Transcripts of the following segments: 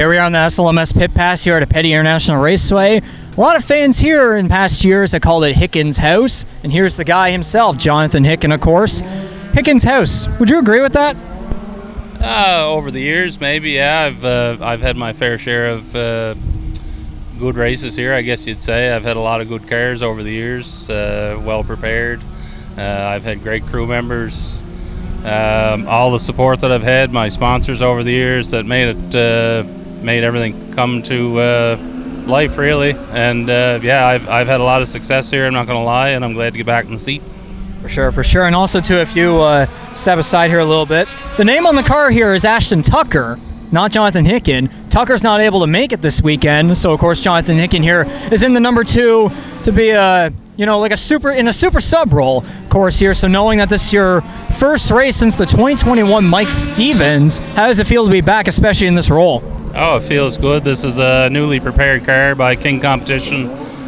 Here we are on the SLMS PIT PASS here at a Petty International Raceway. A lot of fans here in past years have called it Hicken's house, and here's the guy himself, Jonathan Hicken, of course. Hicken's house. Would you agree with that? Over the years, maybe, yeah. I've had my fair share of good races here, I guess you'd say. I've had a lot of good cars over the years, well prepared. I've had great crew members. All the support that I've had, my sponsors over the years that made everything come to life, really. And yeah, I've had a lot of success here, I'm not going to lie, and I'm glad to get back in the seat. For sure. And also, too, if you step aside here a little bit, the name on the car here is Ashton Tucker, not Jonathan Hicken. Tucker's not able to make it this weekend, so of course Jonathan Hicken here is in the number 2 to be like a super sub role, of course, here. So knowing that this is your first race since the 2021 Mike Stevens, how does it feel to be back, especially in this role? Oh, it feels good. This is a newly prepared car by King Competition.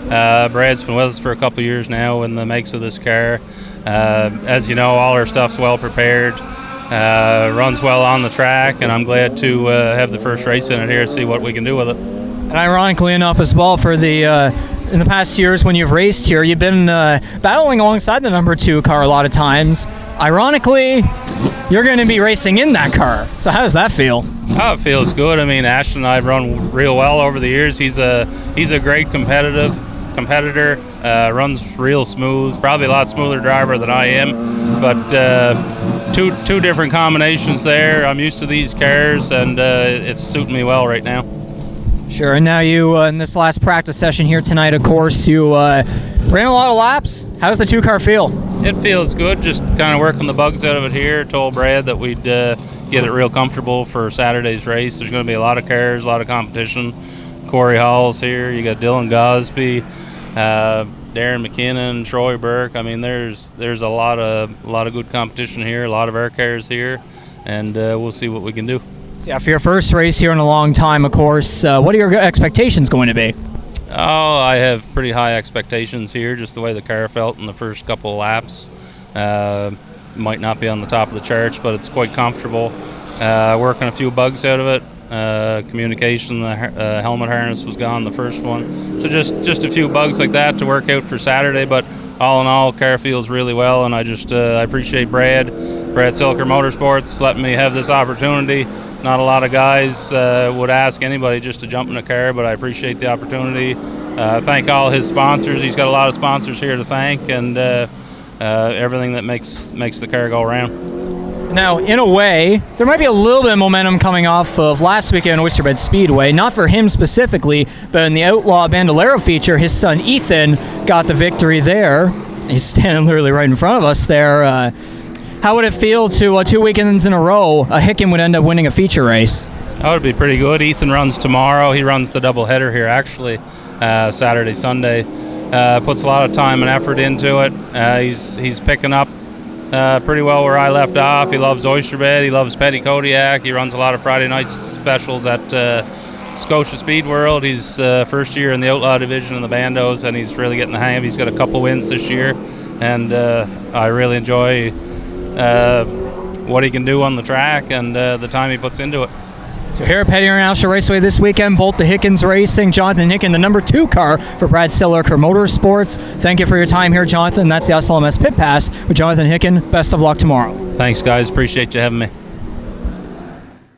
Brad's been with us for a couple of years now in the makes of this car. As you know, all our stuff's well prepared, runs well on the track, and I'm glad to have the first race in it here, see what we can do with it. And ironically enough as well, for the in the past years when you've raced here, you've been battling alongside the number 2 car a lot of times. Ironically, you're going to be racing in that car. So how does that feel? Oh, it feels good. I mean, Ashton and I have run real well over the years. He's a great competitor, runs real smooth, probably a lot smoother driver than I am, but two different combinations there. I'm used to these cars, and it's suiting me well right now. Sure. And now you, in this last practice session here tonight, of course, you ran a lot of laps. How does the 2 car feel? It feels good, just kind of working the bugs out of it here. Told Brad that we'd get it real comfortable for Saturday's race. There's going to be a lot of cars, a lot of competition. Corey Hall's here. You got Dylan Gosby, Darren McKinnon, Troy Burke. I mean, there's a lot of good competition here, a lot of our cars here, and we'll see what we can do. So yeah, for your first race here in a long time, of course, what are your expectations going to be? Oh, I have pretty high expectations here, just the way the car felt in the first couple of laps. Might not be on the top of the charts, but it's quite comfortable. Working a few bugs out of it. Communication, the helmet harness was gone, the first one. So just a few bugs like that to work out for Saturday, but all in all, car feels really well, and I appreciate Brad Silliker Motorsports letting me have this opportunity. Not a lot of guys would ask anybody just to jump in a car, but I appreciate the opportunity. Thank all his sponsors. He's got a lot of sponsors here to thank, and everything that makes the car go around. Now, in a way, there might be a little bit of momentum coming off of last weekend at Oysterbed Speedway. Not for him specifically, but in the Outlaw Bandolero feature, his son Ethan got the victory there. He's standing literally right in front of us there. How would it feel to 2 weekends in a row, Hicken would end up winning a feature race? That would be pretty good. Ethan runs tomorrow. He runs the doubleheader here, actually, Saturday, Sunday. Puts a lot of time and effort into it. He's picking up pretty well where I left off. He loves Oysterbed. He loves Petty Kodiak. He runs a lot of Friday night specials at Scotia Speed World. He's first year in the Outlaw division in the Bandos, and he's really getting the hang of it. He's got a couple wins this year, and I really enjoy what he can do on the track and the time he puts into it. So here at Petty International Raceway this weekend, both the Hickens racing, Jonathan Hicken, the number 2 car for Brad Silliker Motorsports. Thank you for your time here, Jonathan. That's the SLMS PIT PASS with Jonathan Hicken. Best of luck tomorrow. Thanks, guys. Appreciate you having me.